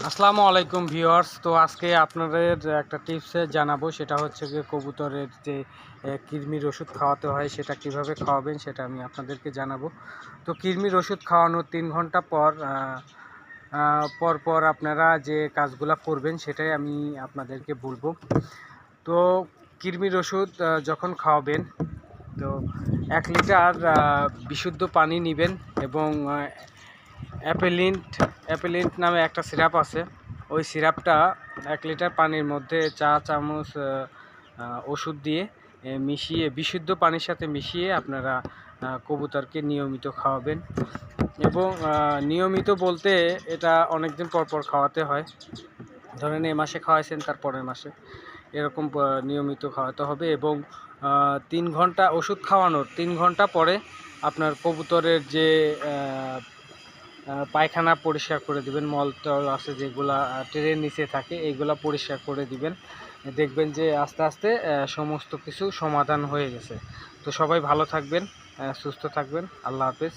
আসসালামু আলাইকুম ভিউয়ার্স। তো আজকে আপনাদের একটা টিপসে জানাবো, সেটা হচ্ছে যে কবুতরের যে কৃমির ওষুধ খাওয়াতে হয় সেটা কিভাবে খাওয়াবেন সেটা আমি আপনাদেরকে জানাবো। তো কৃমির ওষুধ খাওয়ানোর 3 ঘন্টা পর পর আপনারা যে কাজগুলা করবেন সেটাই আমি আপনাদেরকে বলবো। তো কৃমির ওষুধ যখন খাওয়াবেন, তো 1 লিটার বিশুদ্ধ পানি নেবেন এবং অ্যাপেলিন্ট নামে একটা সিরাপ আছে। ওই সিরাপটা 1 লিটার পানির মধ্যে চা চামচ ওষুধ দিয়ে মিশিয়ে, বিশুদ্ধ পানির সাথে মিশিয়ে আপনারা কবুতরকে নিয়মিত খাওয়াবেন। এবং নিয়মিত বলতে এটা অনেক দিন পর পর খাওয়াতে হয়। ধরেন এ মাসে খাওয়াইছেন, তার পরের মাসে এরকম নিয়মিত খাওয়াতে হবে। এবং 3 ঘন্টা ওষুধ খাওয়ানোর 3 ঘন্টা পরে আপনার কবুতরের যে পায়খানা পরিষ্কার করে দিবেন, মলটল আছে যেগুলা ট্রের নিচে থাকে, এইগুলা পরিষ্কার করে দিবেন। দেখবেন যে আস্তে আস্তে সমস্ত কিছু সমাধান হয়ে গেছে। তো সবাই ভালো থাকবেন, সুস্থ থাকবেন। আল্লাহ হাফেজ।